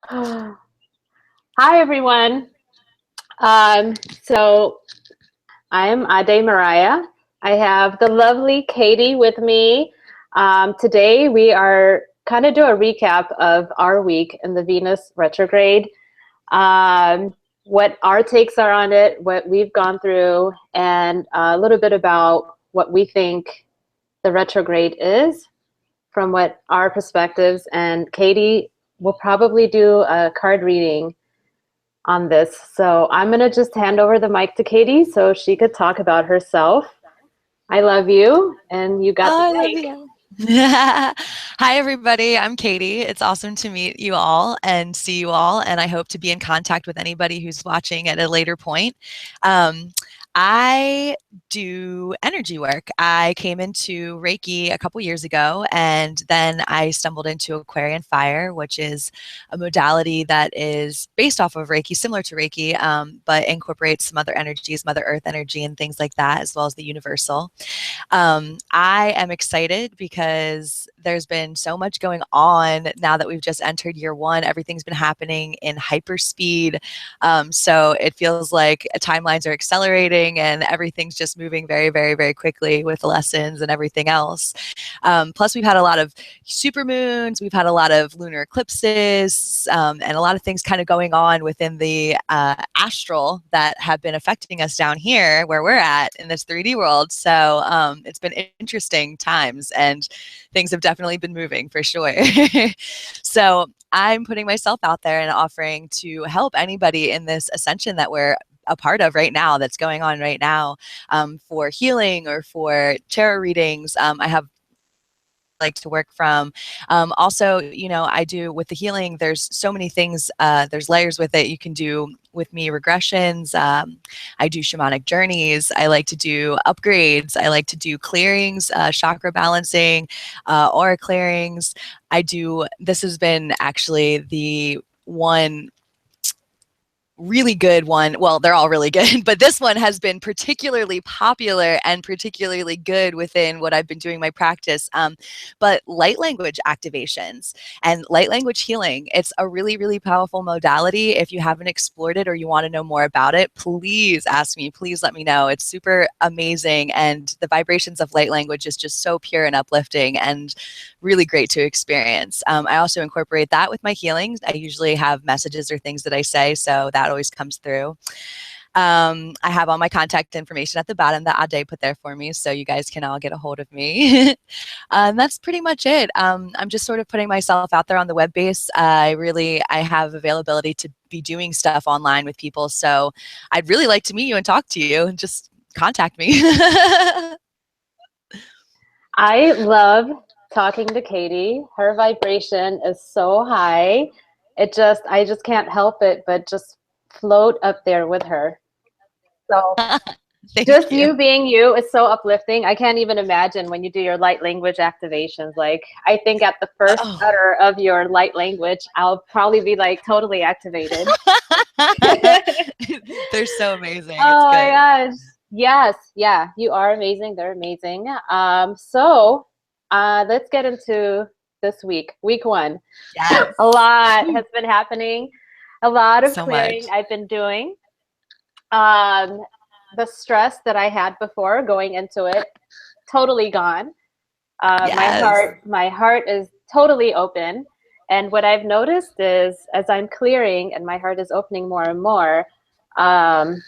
Hi, everyone. So I'm adey.meriah. I have the lovely Katie with me. Today we are kind of do a recap of our week in the Venus retrograde, what our takes are on it, what we've gone through, and a little bit about what we think the retrograde is from what our perspectives. And Katie will probably do a card reading on this. So I'm going to just hand over the mic to Katie so she could talk about herself. I love you, and you got the Oh, I love mic. you. Hi, everybody. I'm Katie. It's awesome to meet you all and see you all, and I hope to be in contact with anybody who's watching at a later point. Um, I do energy work. I came into Reiki a couple years ago, and then I stumbled into Aquarian Fire, which is a modality that is based off of Reiki, similar to Reiki, but incorporates some other energies, Mother Earth energy, and things like that, as well as the universal. I am excited because there's been so much going on now that we've just entered year one. Everything's been happening in hyper speed. So it feels like timelines are accelerating and everything's just moving very, very, very quickly with lessons and everything else. Plus, we've had a lot of super moons, we've had a lot of lunar eclipses, and a lot of things kind of going on within the astral that have been affecting us down here where we're at in this 3D world. So it's been interesting times and things have definitely been moving for sure. So I'm putting myself out there and offering to help anybody in this ascension that we're a part of right now, that's going on right now, for healing or for tarot readings. I have like to work from. Also, I do with the healing, there's so many things, there's layers with it. You can do with me regressions. I do shamanic journeys. I like to do upgrades. I like to do clearings, chakra balancing, aura clearings. This has been actually the one really good one. Well, they're all really good, but this one has been particularly popular and particularly good within what I've been doing my practice. But light language activations and light language healing, it's a really, really powerful modality. If you haven't explored it or you want to know more about it, please ask me. Please let me know. It's super amazing. And the vibrations of light language is just so pure and uplifting and really great to experience. I also incorporate that with my healings. I usually have messages or things that I say, so that always comes through. I have all my contact information at the bottom that Adey put there for me, so you guys can all get a hold of me. And that's pretty much it. I'm just sort of putting myself out there on the web base. I have availability to be doing stuff online with people, so I'd really like to meet you and talk to you. Just contact me. I love talking to Katie. Her vibration is so high. I just can't help it but just float up there with her. So Thank just you. you being you is so uplifting. I can't even imagine when you do your light language activations. Like, I think at the first Oh. utter of your light language, I'll probably be like totally activated. They're so amazing. It's Oh my good. gosh. Yes, yeah, you are amazing. They're amazing. So let's get into this week, week one. Yes. A lot has been happening, a lot of So clearing much. I've been doing. Um, the stress that I had before going into it, totally gone. Yes. My heart is totally open. And what I've noticed is as I'm clearing and my heart is opening more and more, um,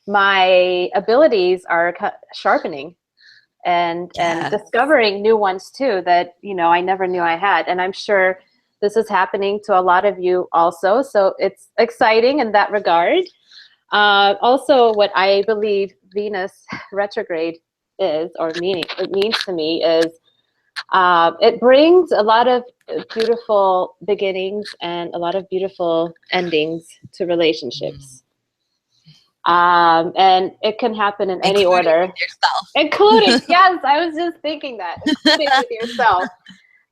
my abilities are sharpening and Yes. discovering new ones too that I never knew I had. And I'm sure this is happening to a lot of you also. So it's exciting in that regard. Also, what I believe Venus retrograde is, or meaning it means to me, is it brings a lot of beautiful beginnings and a lot of beautiful endings to Mhm. relationships. And it can happen in any Including order, with yourself. including, yes, I was just thinking that, including with yourself.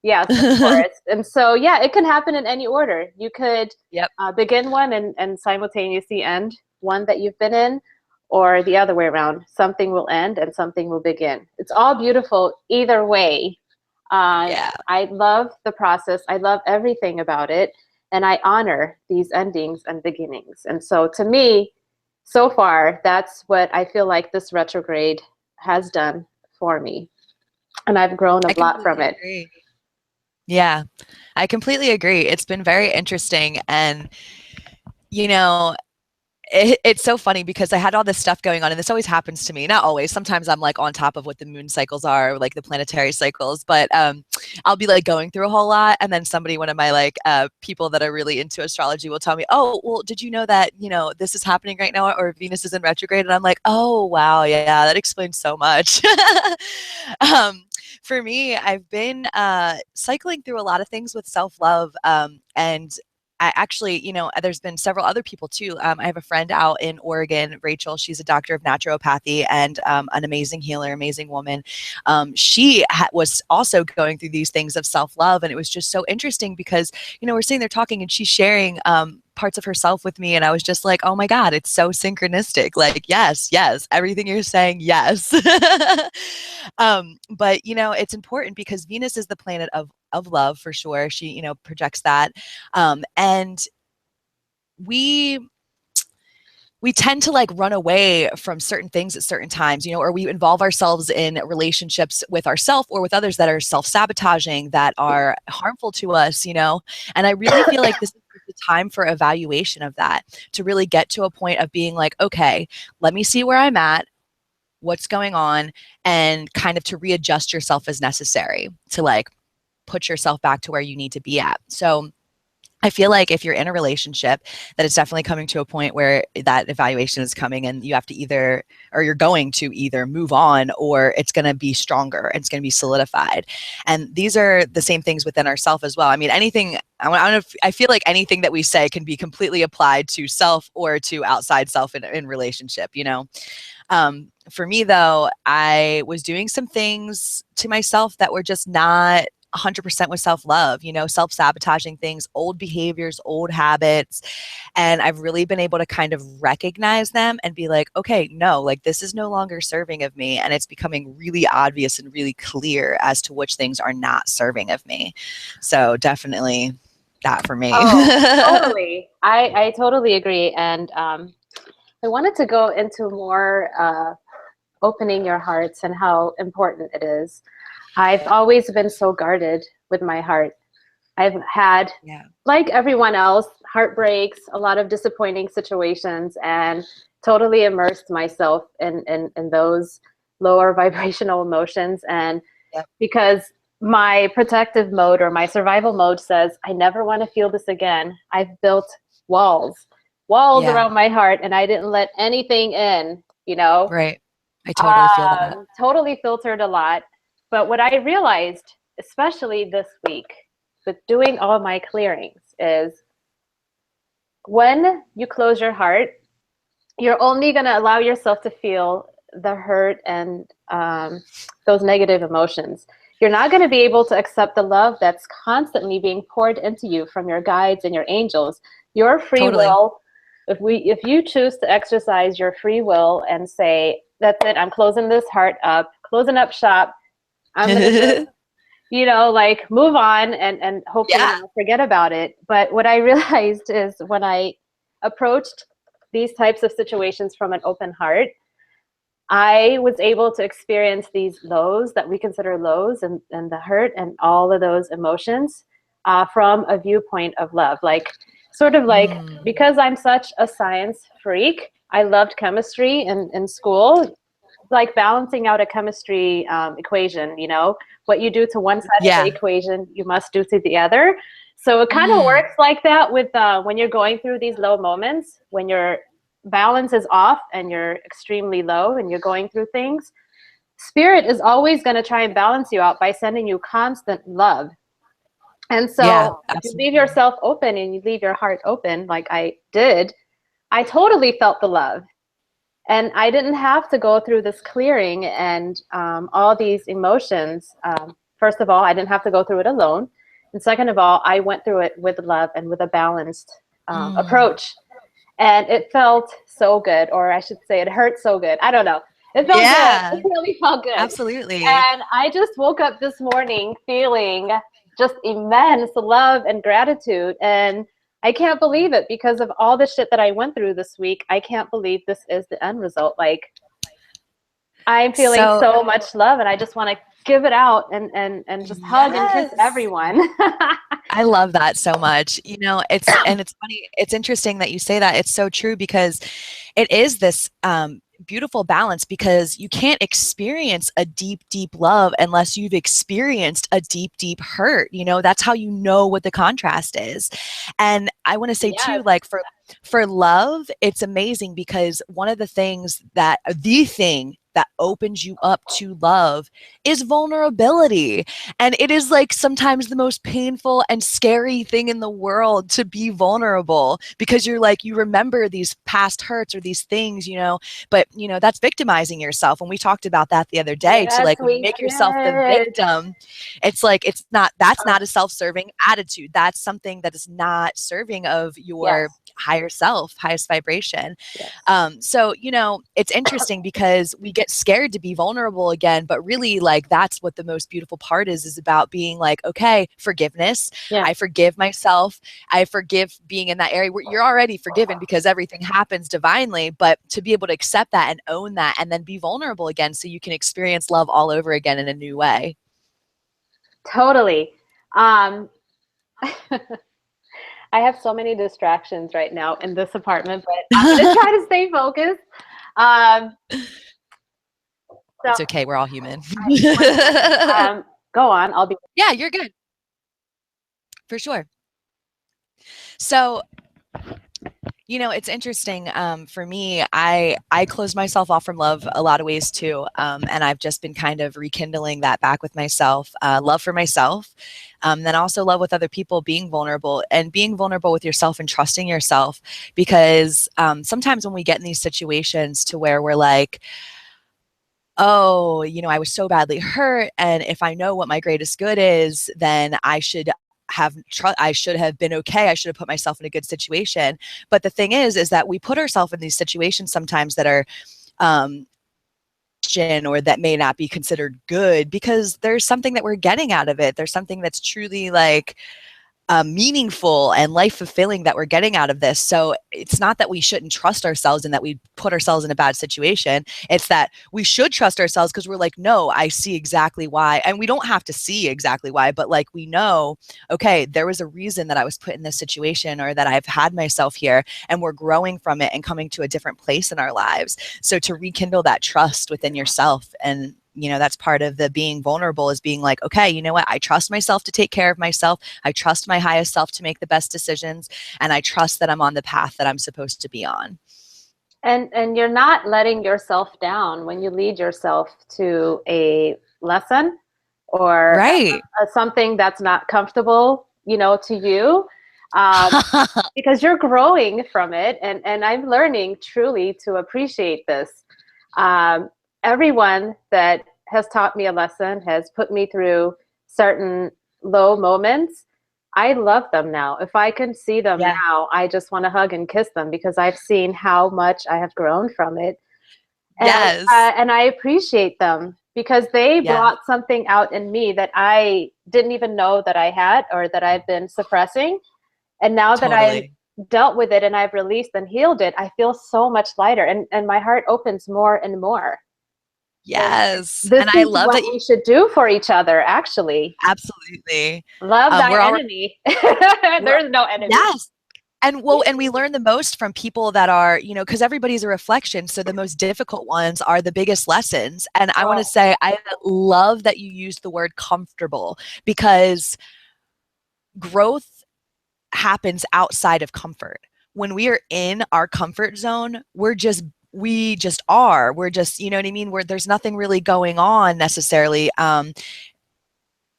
Yes, of course. And so, yeah, it can happen in any order. You could Yep. begin one and simultaneously end one that you've been in, or the other way around. Something will end and something will begin. It's all beautiful either way. Yeah. I love the process. I love everything about it. and I honor these endings and beginnings. And so to me, so far, that's what I feel like this retrograde has done for me. And I've grown a I lot from completely it. agree. Yeah, I completely agree. It's been very interesting. And, you know, it's so funny because I had all this stuff going on, and this always happens to me. Not always. Sometimes I'm like on top of what the moon cycles are, like the planetary cycles. But I'll be like going through a whole lot, and then somebody, one of my like people that are really into astrology, will tell me, "Oh, well, did you know that this is happening right now, or Venus is in retrograde?" And I'm like, "Oh, wow, yeah, that explains so much." um, for me, I've been cycling through a lot of things with self-love, and I actually, there's been several other people too. I have a friend out in Oregon, Rachel. She's a doctor of naturopathy and an amazing healer, amazing woman. She was also going through these things of self-love, and it was just so interesting because, we're sitting there talking, and she's sharing parts of herself with me, and I was just like, oh my God, it's so synchronistic. Like, yes, yes, everything you're saying, yes. But it's important because Venus is the planet of love for sure. She, projects that. And we tend to like run away from certain things at certain times, or we involve ourselves in relationships with ourselves or with others that are self-sabotaging, that are harmful to us, and I really feel like this is the time for evaluation of that, to really get to a point of being like, okay, let me see where I'm at, what's going on, and kind of to readjust yourself as necessary to like put yourself back to where you need to be at. So I feel like if you're in a relationship, that it's definitely coming to a point where that evaluation is coming, and you have to you're going to either move on, or it's going to be stronger. It's going to be solidified. And these are the same things within ourselves as well. I mean, I feel like anything that we say can be completely applied to self or to outside self in relationship, For me though, I was doing some things to myself that were just not 100% with self-love, self-sabotaging things, old behaviors, old habits. And I've really been able to kind of recognize them and be like, okay, no, like this is no longer serving of me. And it's becoming really obvious and really clear as to which things are not serving of me. So definitely that for me. Oh, totally. I totally agree. And I wanted to go into more opening your hearts and how important it is. I've always been so guarded with my heart. I've had, like everyone else, heartbreaks, a lot of disappointing situations, and totally immersed myself in those lower vibrational emotions. And because my protective mode or my survival mode says, I never want to feel this again, I've built walls around my heart, and I didn't let anything in, Right. I totally feel that. Totally filtered a lot. But what I realized, especially this week, with doing all my clearings, is when you close your heart, you're only going to allow yourself to feel the hurt and those negative emotions. You're not going to be able to accept the love that's constantly being poured into you from your guides and your angels. Your free will, if you choose to exercise your free will and say, that's it, I'm closing this heart up, closing up shop, I'm going to just, move on and hopefully forget about it. But what I realized is when I approached these types of situations from an open heart, I was able to experience these lows that we consider lows, and the hurt and all of those emotions from a viewpoint of love. Because I'm such a science freak, I loved chemistry in school, like balancing out a chemistry equation, what you do to one side of the equation, you must do to the other. So it kind of works like that with when you're going through these low moments, when your balance is off and you're extremely low and you're going through things. Spirit is always going to try and balance you out by sending you constant love. And so if you leave yourself open and you leave your heart open, like I did, I totally felt the love. And I didn't have to go through this clearing and all these emotions. First of all, I didn't have to go through it alone. And second of all, I went through it with love and with a balanced approach. And it felt so good, or I should say it hurt so good. I don't know. It felt good. It really felt good. Absolutely. And I just woke up this morning feeling just immense love and gratitude. And I can't believe it because of all the shit that I went through this week. I can't believe this is the end result. Like, I'm feeling so much love, and I just want to give it out and just hug and kiss everyone. I love that so much. You know, it's funny. It's interesting that you say that. It's so true because it is this beautiful balance, because you can't experience a deep, deep love unless you've experienced a deep, deep hurt. You know, that's how you know what the contrast is. And I want to say too, like for love, it's amazing because one of the things that the thing that opens you up to love is vulnerability. And it is like sometimes the most painful and scary thing in the world to be vulnerable, because you're like, you remember these past hurts or these things, you know, but you know, that's victimizing yourself. And we talked about that the other day, to like, when you make yourself the victim, it's like, that's not a self-serving attitude. That's something that is not serving of your higher self, highest vibration. So, you know, it's interesting because we get scared to be vulnerable again, but really, like, that's what the most beautiful part is about being like, okay, forgiveness. I forgive myself. I forgive being in that area where you're already forgiven because everything happens divinely, but to be able to accept that and own that and then be vulnerable again so you can experience love all over again in a new way. Totally. I have so many distractions right now in this apartment, but I'm going to try to stay focused. So it's okay. We're all human. Go on. I'll be. Yeah, you're good. For sure. So, you know, it's interesting. For me, I closed myself off from love a lot of ways too. And I've just been kind of rekindling that back with myself, love for myself, then also love with other people, being vulnerable with yourself and trusting yourself. Because sometimes when we get in these situations to where we're like, oh, you know, I was so badly hurt, and if I know what my greatest good is, then I should have been okay. I should have put myself in a good situation. But the thing is that we put ourselves in these situations sometimes that are or that may not be considered good, because there's something that we're getting out of it. There's something that's truly like meaningful and life fulfilling that we're getting out of this. So it's not that we shouldn't trust ourselves and that we put ourselves in a bad situation. It's that we should trust ourselves because we're like, no, I see exactly why. And we don't have to see exactly why, but like, we know, okay, there was a reason that I was put in this situation, or that I've had myself here, and we're growing from it and coming to a different place in our lives. So to rekindle that trust within yourself, and you know, that's part of the being vulnerable, is being like, okay, you know what? I trust myself to take care of myself. I trust my highest self to make the best decisions. And I trust that I'm on the path that I'm supposed to be on. And you're not letting yourself down when you lead yourself to a lesson or something that's not comfortable, you know, to you, because you're growing from it. And I'm learning truly to appreciate this. Everyone that has taught me a lesson, has put me through certain low moments, I love them now. If I can see them now, I just want to hug and kiss them, because I've seen how much I have grown from it. And, and I appreciate them because they brought something out in me that I didn't even know that I had, or that I've been suppressing. And now that I've dealt with it and I've released and healed it, I feel so much lighter, and my heart opens more and more. Yes. And I love that we should do for each other, actually. Absolutely. Love thy enemy. There's no enemy. Yes. And we learn the most from people that are, you know, because everybody's a reflection. So the most difficult ones are the biggest lessons. And I want to say, I love that you used the word comfortable, because growth happens outside of comfort. When we are in our comfort zone, we just are. We're just, you know what I mean? Where there's nothing really going on necessarily.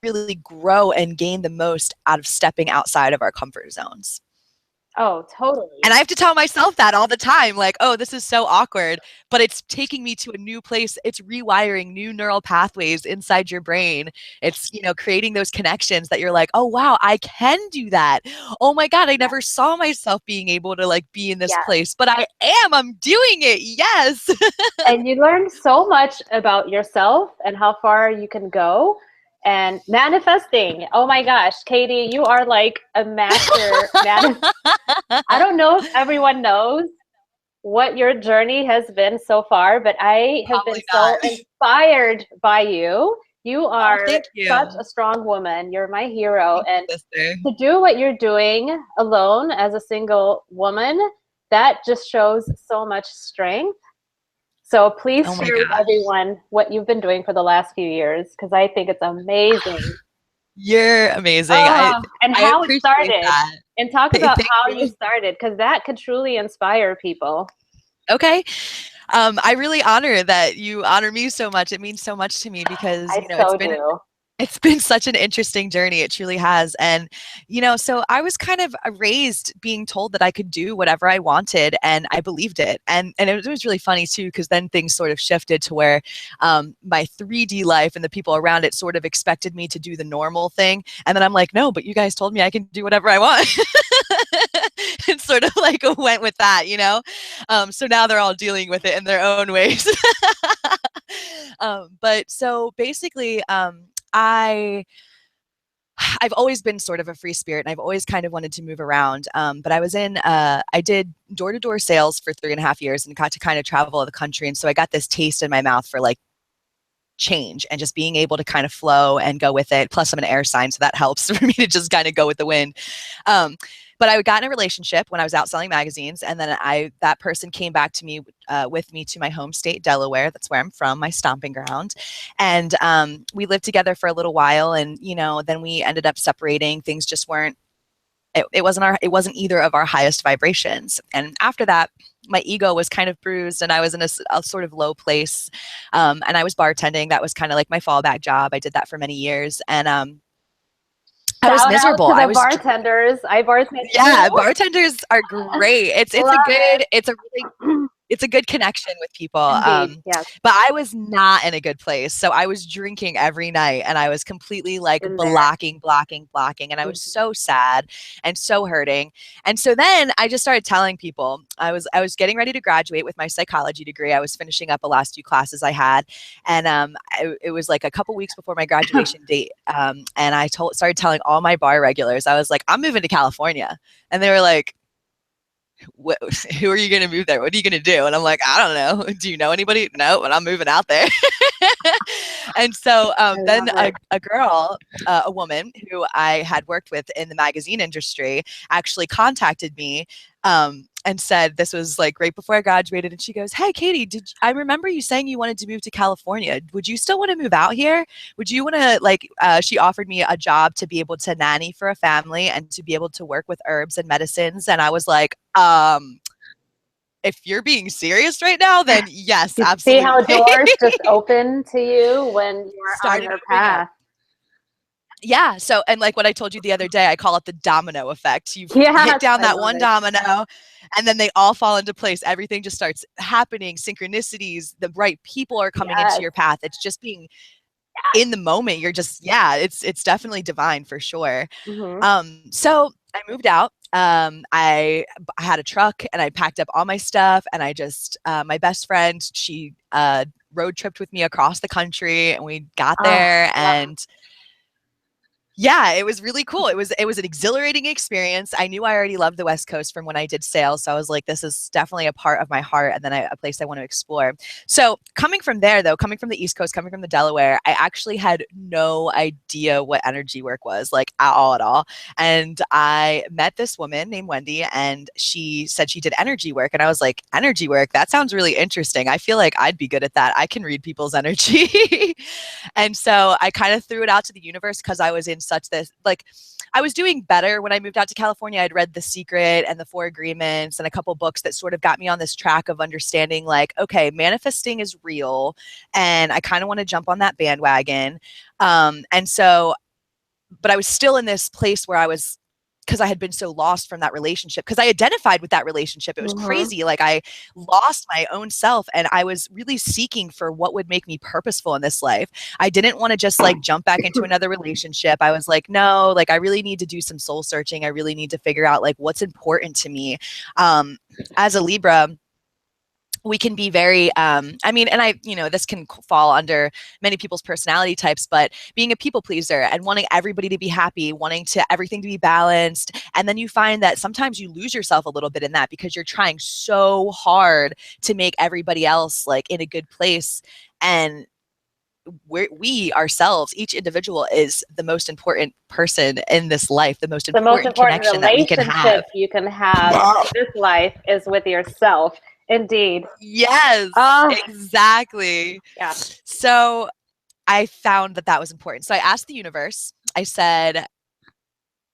Really grow and gain the most out of stepping outside of our comfort zones. Oh, totally. And I have to tell myself that all the time, like, oh, this is so awkward, but it's taking me to a new place. It's rewiring new neural pathways inside your brain. It's, you know, creating those connections that you're like, oh, wow, I can do that. Oh my God, I never saw myself being able to like be in this place, but I'm doing it. Yes. And you learn so much about yourself and how far you can go. and manifesting. Oh my gosh, Katie, you are like a master I don't know if everyone knows what your journey has been so far, but I have been Probably so not. inspired by you. You Oh, are thank such you. a strong woman. You're my hero. Thank you, And sister. to do what you're doing alone as a single woman, that just shows so much strength. So please Oh my share with gosh. everyone what you've been doing for the last few years because I think it's amazing. You're amazing. Oh, and I how it appreciate started. that. And talk about Thank how you you. started because that could truly inspire people. Okay. I really honor that you honor me so much. It means so much to me because, I you know, so do. it's been such an interesting journey. It truly has. And, you know, so I was kind of raised being told that I could do whatever I wanted and I believed it. And it was really funny too, because then things sort of shifted to where my 3D life and the people around it sort of expected me to do the normal thing. And then I'm like, no, but you guys told me I can do whatever I want. And sort of like went with that, you know? So now they're all dealing with it in their own ways. But so basically, I've always been sort of a free spirit and I've always kind of wanted to move around. But I did door to door sales for 3.5 years and got to kind of travel the country. And so I got this taste in my mouth for like change and just being able to kind of flow and go with it. Plus I'm an air sign, so that helps for me to just kind of go with the wind. Um, but I got in a relationship when I was out selling magazines, and then that person came back to me with me to my home state, Delaware. That's where I'm from, my stomping ground. And we lived together for a little while, and you know, then we ended up separating. Things just weren't. It wasn't either of our highest vibrations. And after that, my ego was kind of bruised, and I was in a sort of low place. And I was bartending. That was kind of like my fallback job. I did that for many years, and I was Shout out miserable. to I the was bartenders. I bartend too. Yeah, bartenders are great. Love It's a good connection with people. Indeed. Yes. But I was not in a good place. So I was drinking every night and I was completely like In there. blocking. And I was Mhm. so sad and so hurting. And so then I just started telling people I was getting ready to graduate with my psychology degree. I was finishing up the last few classes I had. And it was like a couple weeks before my graduation date. And started telling all my bar regulars, I was like, I'm moving to California. And they were like, who are you going to move there? What are you going to do? And I'm like, I don't know. Do you know anybody? No, but I'm moving out there. And so I then love it. a girl, a woman who I had worked with in the magazine industry actually contacted me and said, this was like right before I graduated. And she goes, hey, Katie, I remember you saying you wanted to move to California. Would you still want to move out here? Would you want to she offered me a job to be able to nanny for a family and to be able to work with herbs and medicines. And I was like, if you're being serious right now, then yes, You see how absolutely. doors just open to you when you're on Started your opening up. path. Yeah. So, and like what I told you the other day, I call it the domino effect. You hit Yes, down I that love one it. domino, and then they all fall into place. Everything just starts happening, synchronicities, the right people are coming into Yes. your path. It's just being in the moment. You're just, yeah, it's definitely divine for sure. Hmm. So I moved out. I had a truck and I packed up all my stuff, and I just my best friend, she road tripped with me across the country, and we got Oh, there. wow. And yeah, it was really cool. It was an exhilarating experience. I knew I already loved the West Coast from when I did sales, so I was like, this is definitely a part of my heart, and then a place I want to explore. So coming from there, though, coming from the East Coast, coming from the Delaware, I actually had no idea what energy work was, like at all. And I met this woman named Wendy, and she said she did energy work, and I was like, energy work? That sounds really interesting. I feel like I'd be good at that. I can read people's energy. And so I kind of threw it out to the universe because I was in such this, like, I was doing better when I moved out to California. I'd read The Secret and The Four Agreements and a couple books that sort of got me on this track of understanding, like, okay, manifesting is real. And I kind of want to jump on that bandwagon. And so, but I was still in this place where I was, because I had been so lost from that relationship, because I identified with that relationship. It was Hmm. crazy. Like I lost my own self, and I was really seeking for what would make me purposeful in this life. I didn't want to just like jump back into another relationship. I was like, no, like I really need to do some soul searching. I really need to figure out like what's important to me. As a Libra, we can be very, I mean, and this can fall under many people's personality types, but being a people pleaser and wanting everybody to be happy, wanting everything to be balanced. And then you find that sometimes you lose yourself a little bit in that because you're trying so hard to make everybody else like in a good place. And we ourselves, each individual is the most important person in this life, the most important connection that we can have. Relationship you can have in this life is with yourself. Indeed. Yes, exactly. Yeah. So I found that was important. So I asked the universe, I said,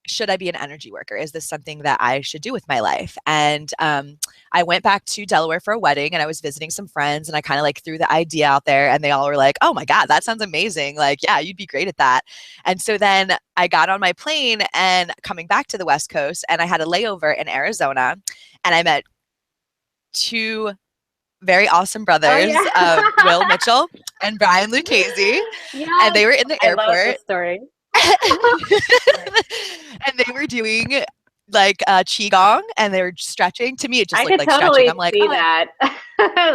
should I be an energy worker? Is this something that I should do with my life? And I went back to Delaware for a wedding and I was visiting some friends and I kind of like threw the idea out there and they all were like, oh my God, that sounds amazing. Like, yeah, you'd be great at that. And so then I got on my plane and coming back to the West Coast and I had a layover in Arizona and I met two very awesome brothers, Will Mitchell and Brian Lucchese. Yes, and they were in the airport. I love this story. And they were doing like qigong and they were stretching. To me, it just looked like totally stretching. I'm like, see that.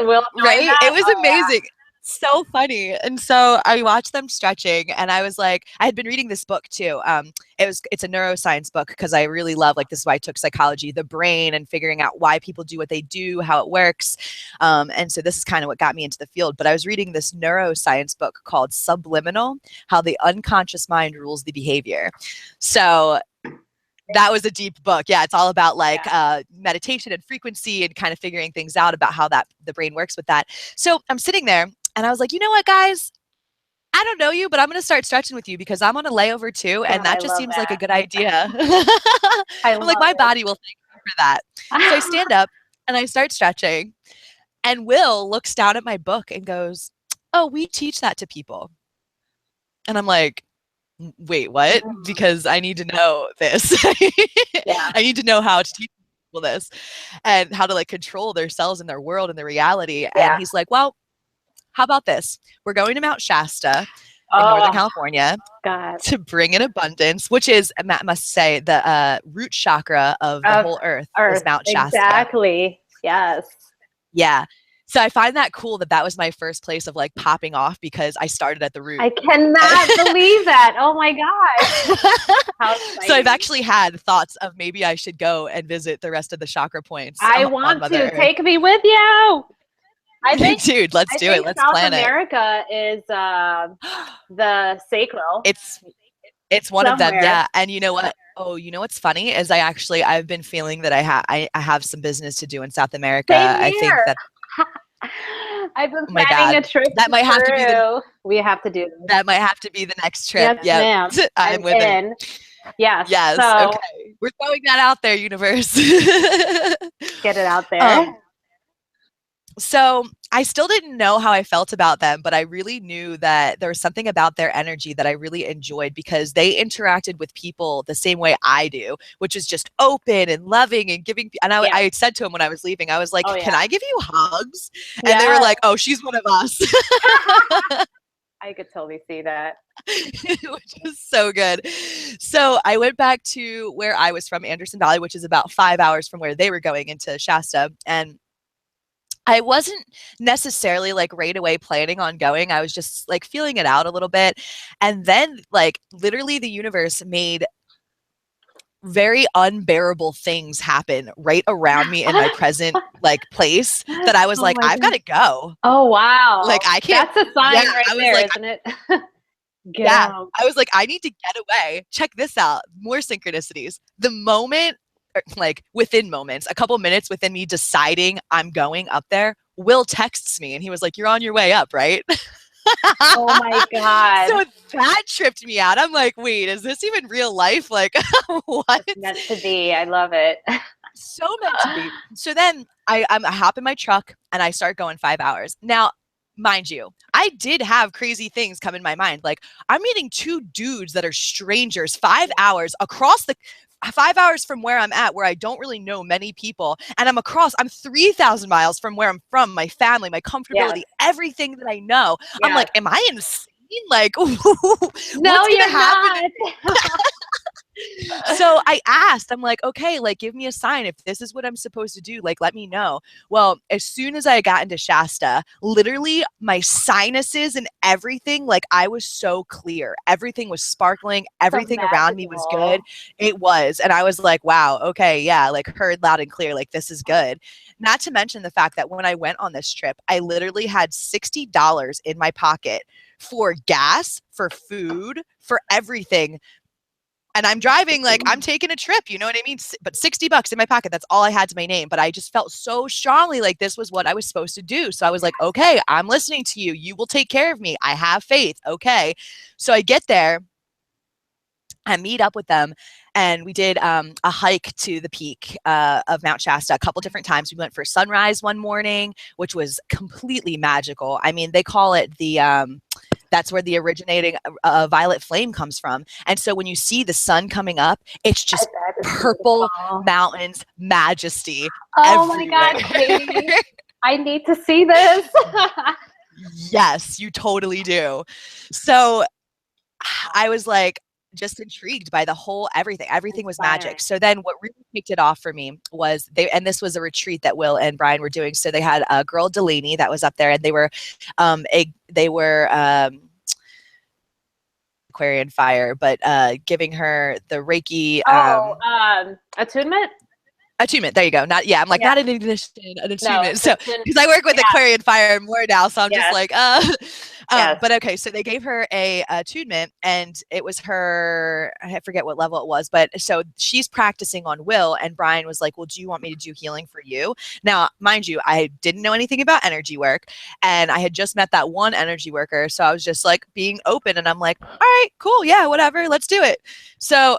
Will right? that? It was amazing. Yeah. So funny. And so I watched them stretching and I was like, I had been reading this book too. It's a neuroscience book because I really love, like, this is why I took psychology, the brain and figuring out why people do what they do, how it works. And so this is kind of what got me into the field. But I was reading this neuroscience book called Subliminal, How the Unconscious Mind Rules the Behavior. So that was a deep book. Yeah, it's all about like meditation and frequency and kind of figuring things out about how the brain works with that. So I'm sitting there and I was like, you know what, guys? I don't know you, but I'm going to start stretching with you because I'm on a layover too. And that just seems like a good idea. I'm like, my body will thank you for that. So I stand up and I start stretching. And Will looks down at my book and goes, oh, we teach that to people. And I'm like, wait, what? Because I need to know this. I need to know how to teach people this and how to like control themselves and their world and their reality. And he's like, well, how about this? We're going to Mount Shasta in Northern California to bring in abundance, which is, I must say, the root chakra of the whole earth is Mount Shasta. Exactly. Yes. Yeah. So I find that cool that was my first place of like popping off because I started at the root. I cannot believe that. Oh my gosh. So I've actually had thoughts of maybe I should go and visit the rest of the chakra points. I want to. Take me with you. I think, dude, let's do it. Let's plan it. South America is the sacral. It's one of them, yeah. And you know what? Oh, you know what's funny is I've been feeling that I have some business to do in South America. I think that I've been planning a trip. That might have to be we have to do this. That might have to be the next trip. Yes, ma'am. I'm with it. Yes. Yes. So, okay. We're throwing that out there, universe. Get it out there. So I still didn't know how I felt about them, but I really knew that there was something about their energy that I really enjoyed because they interacted with people the same way I do, which is just open and loving and giving. And I said to him when I was leaving, I was like, can I give you hugs? And they were like, oh, she's one of us. I could totally see that. Which is so good. So I went back to where I was from, Anderson Valley, which is about 5 hours from where they were going into Shasta. And I wasn't necessarily like right away planning on going. I was just like feeling it out a little bit. And then like literally the universe made very unbearable things happen right around me in my present like place that I was like, I've got to go. Oh, wow. Like I can't. That's a sign right there, like, isn't it? Out. I was like, I need to get away. Check this out. More synchronicities. The moment, like within moments, a couple minutes within me deciding I'm going up there, Will texts me and he was like, you're on your way up, right? Oh my God. So that tripped me out. I'm like, wait, is this even real life? Like, what? It's meant to be. I love it. So meant to be. So then I hop in my truck and I start going 5 hours. Now, mind you, I did have crazy things come in my mind. Like I'm meeting two dudes that are strangers 5 hours across 5 hours from where I'm at, where I don't really know many people. And I'm 3,000 miles from where I'm from, my family, my comfortability, everything that I know. I'm like, am I insane? Like, no, you're not. So I asked, I'm like, okay, like, give me a sign. If this is what I'm supposed to do, like, let me know. Well, as soon as I got into Shasta, literally my sinuses and everything, like, I was so clear. Everything was sparkling. So Everything around me was good. magical. It was. And I was like, wow, okay, yeah, like, heard loud and clear, like, this is good. Not to mention the fact that when I went on this trip, I literally had $60 in my pocket for gas, for food, for everything. And I'm driving, like, I'm taking a trip, you know what I mean? But $60 in my pocket, that's all I had to my name. But I just felt so strongly like this was what I was supposed to do. So I was like, okay, I'm listening to you. You will take care of me. I have faith. Okay. So I get there. I meet up with them, and we did a hike to the peak of Mount Shasta a couple different times. We went for sunrise one morning, which was completely magical. I mean, they call it the that's where the originating violet flame comes from. And so when you see the sun coming up, it's just purple mountains, majesty Oh my everywhere. God, Katie, I need to see this. Yes, you totally do. So I was like, just intrigued by the whole everything. Everything was magic. So then what really kicked it off for me was and this was a retreat that Will and Brian were doing. So they had a girl, Delaney, that was up there, and they were Aquarian fire, but giving her the Reiki. Attunement? Attunement. There you go. Not I'm like, not an ignition, an attunement. No, so because I work with Aquarian fire more now, so I'm just like, but okay. So they gave her a attunement, and it was her. I forget what level it was, but so she's practicing on Will, and Brian was like, "Well, do you want me to do healing for you?" Now, mind you, I didn't know anything about energy work, and I had just met that one energy worker, so I was just like being open, and I'm like, "All right, cool, yeah, whatever, let's do it." So.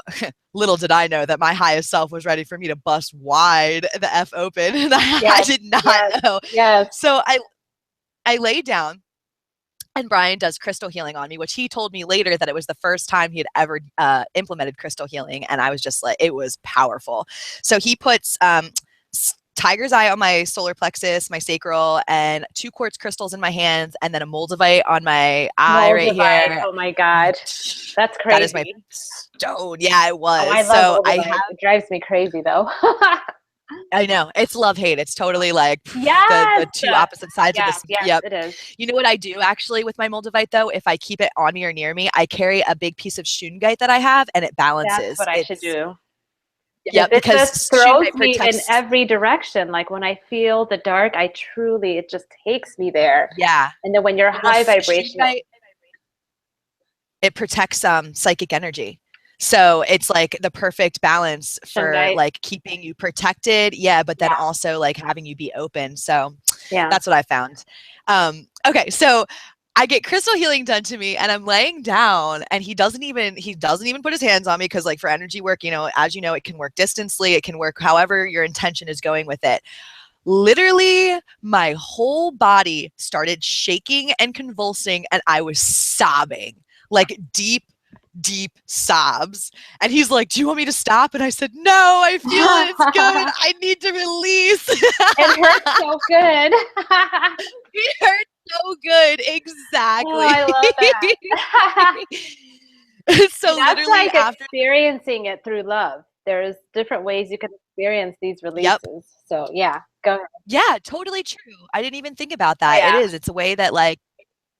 Little did I know that my highest self was ready for me to bust wide the F open. And I did not know. Yes. So I lay down, and Brian does crystal healing on me, which he told me later that it was the first time he had ever implemented crystal healing. And I was just like, it was powerful. So he puts tiger's eye on my solar plexus, my sacral, and 2 quartz crystals in my hands, and then a moldavite on my eye right here. Oh my God, that's crazy. That is my stone. Yeah, it was. Oh, I love moldavite. It drives me crazy though. I know. It's love-hate. It's totally like yes! the two opposite sides of this. Yes, it is. You know what I do actually with my moldavite though? If I keep it on me or near me, I carry a big piece of shungite that I have, and it balances. That's what I should do. Yep, it just throws me in every direction. Like when I feel the dark, it just takes me there. Yeah. And then when you're high vibration, it protects psychic energy. So it's like the perfect balance for like keeping you protected. Yeah. But then also like having you be open. So that's what I found. Okay. So I get crystal healing done to me, and I'm laying down, and he doesn't even put his hands on me, because like for energy work, you know, as you know, it can work distantly, it can work however your intention is going with it. Literally, my whole body started shaking and convulsing, and I was sobbing, like deep sobs. And he's like, "Do you want me to stop?" And I said, "No, I feel it. It's good. I need to release." It hurts so good. It hurts so good. Exactly. Oh, I love that. So that's like experiencing it through love. There's different ways you can experience these releases. Yep. So yeah, go ahead. Yeah, totally true. I didn't even think about that. Yeah. It is. It's a way that like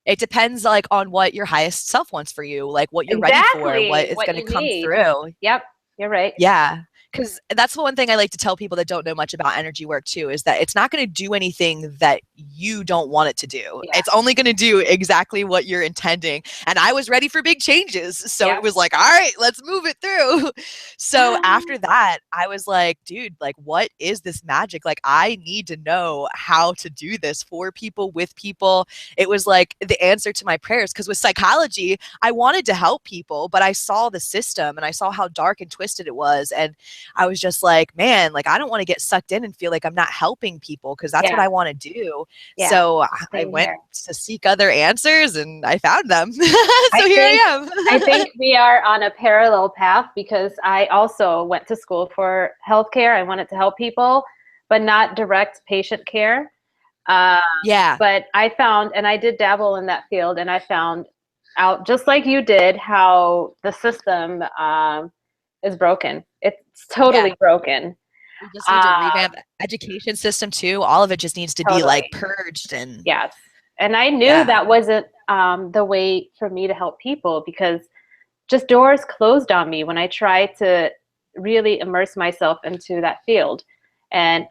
it depends like on what your highest self wants for you, like what you're ready for, what is going to come through. Yep, you're right. Yeah. Because that's the one thing I like to tell people that don't know much about energy work too, is that it's not going to do anything that you don't want it to do. Yeah. It's only going to do exactly what you're intending. And I was ready for big changes. So it was like, all right, let's move it through. So after that, I was like, dude, like, what is this magic? Like, I need to know how to do this for people, with people. It was like the answer to my prayers. Because with psychology, I wanted to help people, but I saw the system and I saw how dark and twisted it was. And I was just like, man, like, I don't want to get sucked in and feel like I'm not helping people, because that's what I want to do. Yeah. So I went to seek other answers, and I found them. Here I am. I think we are on a parallel path, because I also went to school for healthcare. I wanted to help people, but not direct patient care. But I found, and I did dabble in that field, and I found out, just like you did, how the system is broken. It's totally broken. We just need to revamp the education system too. All of it just needs to be like purged and yes. And I knew that wasn't the way for me to help people, because just doors closed on me when I tried to really immerse myself into that field. And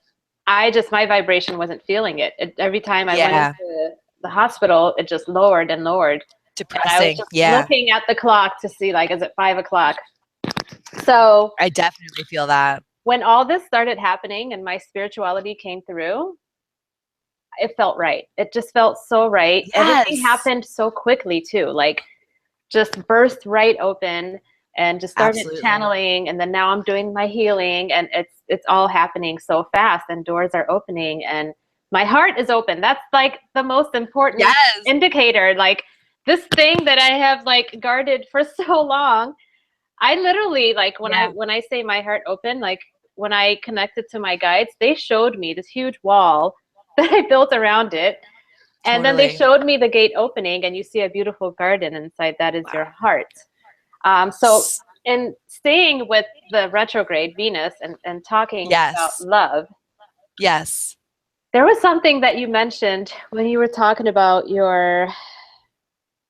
my vibration wasn't feeling it. Every time I went into the hospital, it just lowered and lowered. Depressing. And I was just looking at the clock to see, like, is it 5 o'clock? So I definitely feel that. When all this started happening and my spirituality came through, it felt right. It just felt so right. Yes. Everything happened so quickly too, like just burst right open and just started channeling. And then now I'm doing my healing, and it's all happening so fast, and doors are opening and my heart is open. That's like the most important indicator. Like this thing that I have like guarded for so long, I literally, like when I say my heart open, like when I connected to my guides, they showed me this huge wall that I built around it. And then they showed me the gate opening, and you see a beautiful garden inside. That is your heart. So in staying with the retrograde Venus and talking about love. Yes. There was something that you mentioned when you were talking about your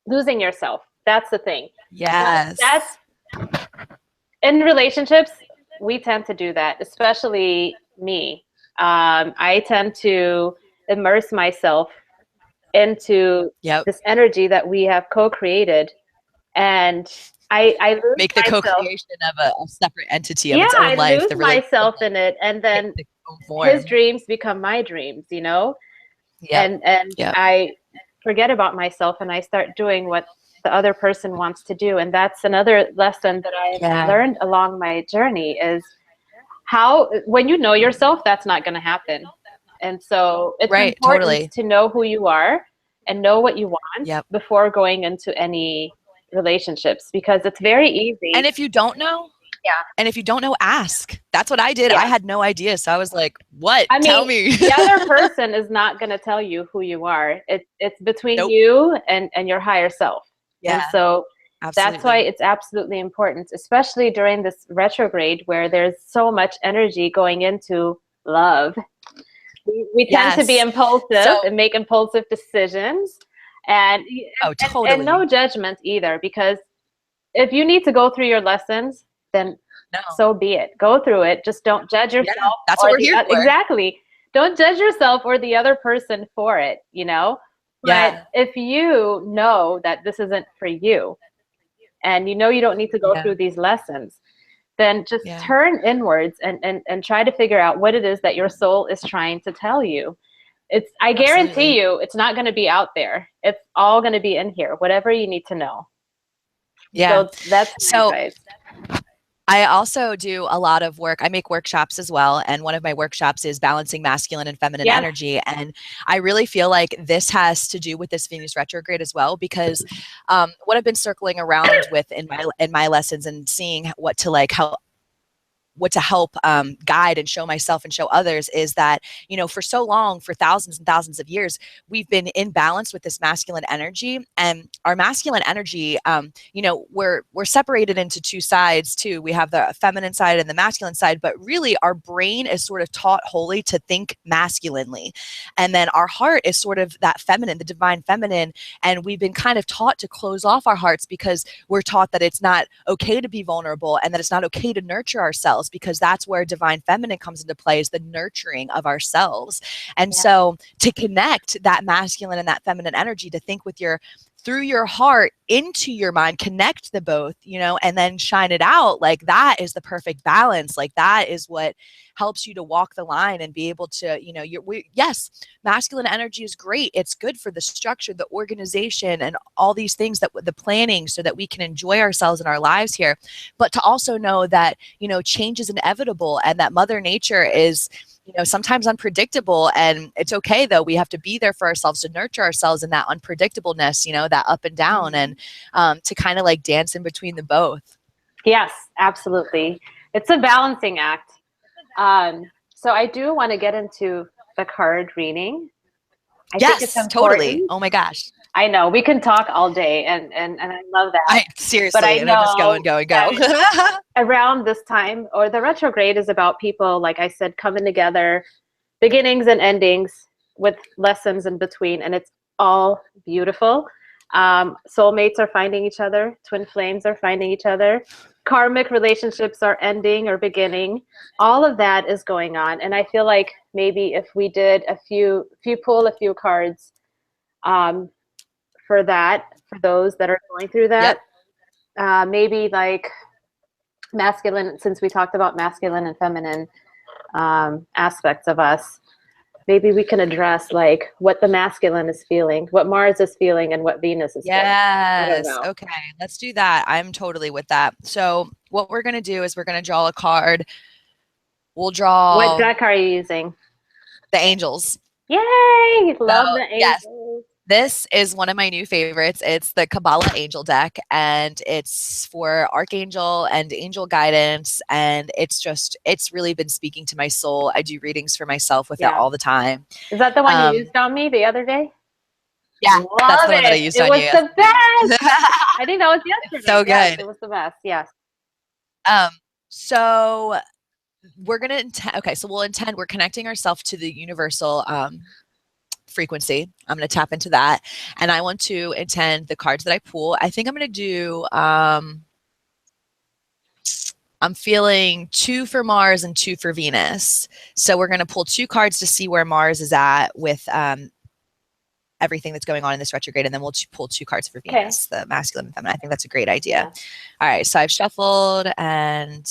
losing yourself. That's the thing. Yes. That's in relationships, we tend to do that, especially me. I tend to immerse myself into this energy that we have co-created, and I lose make the myself. co-creation of a separate entity of its own life. I lose myself in it, and then his dreams become my dreams, you know? And I forget about myself, and I start doing what the other person wants to do. And that's another lesson that I've learned along my journey, is how, when you know yourself, that's not going to happen. And so it's important to know who you are and know what you want before going into any relationships, because it's very easy. And if you don't know, and if you don't know, ask. That's what I did. I had no idea. So I was like, what? Tell me. The other person is not going to tell you who you are. It's between you and your higher self. And so that's why it's absolutely important, especially during this retrograde where there's so much energy going into love. We tend to be impulsive and make impulsive decisions, and and no judgment either, because if you need to go through your lessons, then so be it. Go through it. Just don't judge yourself. That's what we're here for. Exactly. Don't judge yourself or the other person for it, you know? But if you know that this isn't for you, and you know you don't need to go through these lessons, then just turn inwards and try to figure out what it is that your soul is trying to tell you. I guarantee you, it's not going to be out there. It's all going to be in here, whatever you need to know. Yeah. So that's my advice. I also do a lot of work. I make workshops as well. And one of my workshops is balancing masculine and feminine energy. And I really feel like this has to do with this Venus retrograde as well, because what I've been circling around with in my lessons and seeing what to help guide and show myself and show others is that, you know, for so long, for thousands and thousands of years, we've been in balance with this masculine energy. And our masculine energy, you know, we're separated into two sides too. We have the feminine side and the masculine side, but really our brain is sort of taught wholly to think masculinely. And then our heart is sort of that feminine, the divine feminine. And we've been kind of taught to close off our hearts because we're taught that it's not okay to be vulnerable and that it's not okay to nurture ourselves, because that's where divine feminine comes into play, is the nurturing of ourselves. And so to connect that masculine and that feminine energy, to think with through your heart into your mind, connect the both, you know, and then shine it out. Like that is the perfect balance. Like that is what helps you to walk the line and be able to, you know, yes, masculine energy is great. It's good for the structure, the organization, and all these things, that the planning, so that we can enjoy ourselves in our lives here. But to also know that, you know, change is inevitable, and that Mother Nature is, you know, sometimes unpredictable, and it's okay though. We have to be there for ourselves to nurture ourselves in that unpredictableness, you know, that up and down, and to kind of like dance in between the both. Yes, absolutely. It's a balancing act. So I do want to get into the card reading. I think it's Yes, totally. important. Oh my gosh. I know we can talk all day, and I love that. But I Seriously, and I'm just go and know go and go. that around this time, or the retrograde is about people, like I said, coming together, beginnings and endings with lessons in between, and it's all beautiful. Soulmates are finding each other, twin flames are finding each other, karmic relationships are ending or beginning. All of that is going on, and I feel like maybe if we did if you pull a few cards um, for that, for those that are going through Yep. that, maybe like masculine, since we talked about masculine and feminine aspects of us, maybe we can address like what the masculine is feeling, what Mars is feeling, and what Venus is feeling. I don't Yes. know. Okay. Let's do that. I'm totally with that. So what we're going to do is we're going to draw a card. We'll What draw deck are you using? the angels. Yay! So Love the yes, angels. this is one of my new favorites. It's the Kabbalah Angel deck, and it's for Archangel and angel guidance. And it's really been speaking to my soul. I do readings for myself with it Yeah. all the time. Is that the one you Um, used on me the other day? yeah, that's Love the one that I it. used It on you was the yesterday. best. I think that was It's yesterday. so Yes, good. it was the best. Yes. So we're gonna intend. Okay, so we'll intend. We're connecting ourselves to the universal frequency. I'm going to tap into that, and I want to intend the cards that I pull. I think I'm going to do. I'm feeling 2 for Mars and 2 for Venus. So we're going to pull 2 cards to see where Mars is at with everything that's going on in this retrograde, and then we'll pull 2 cards for Venus, the masculine and feminine. I think that's a great idea. Yeah. All right, so I've shuffled, and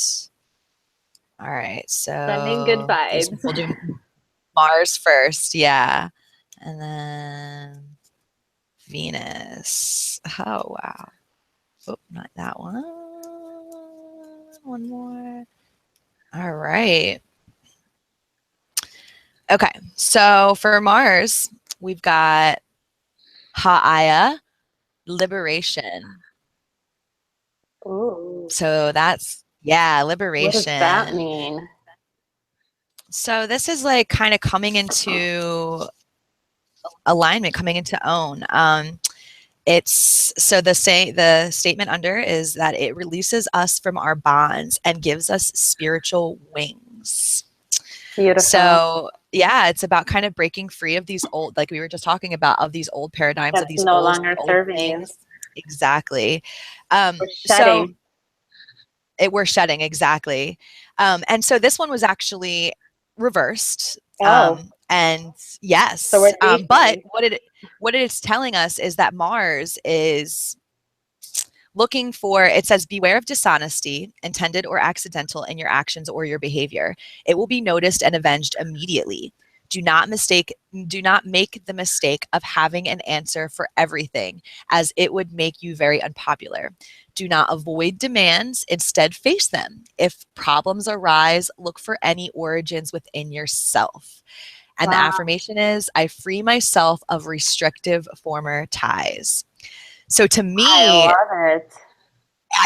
all right, Sending good so vibes. we'll do Mars first, yeah, and then Venus. Oh wow! Oh, not that one. One more. All right. Okay, so for Mars, we've got Ha'aya, liberation. Ooh. So that's, yeah, What does that liberation. mean? So this is like kind of coming into alignment, coming into own. It's so the statement under is that it releases us from our bonds and gives us spiritual wings. Beautiful. So yeah, it's about kind of breaking free of these old, like we were just talking about, of these old paradigms, That's of these no old longer serving you. things. Exactly. We're So shedding. we're shedding, exactly. And so this one was actually reversed. Oh, And yes, so we're but deepening. what it's telling us is that Mars is looking for, it says, beware of dishonesty, intended or accidental, in your actions or your behavior. It will be noticed and avenged immediately. Do not make the mistake of having an answer for everything, as it would make you very unpopular. Do not avoid demands, instead face them. If problems arise, look for any origins within yourself. And the Wow. affirmation is, I free myself of restrictive former ties. So to I me, love it.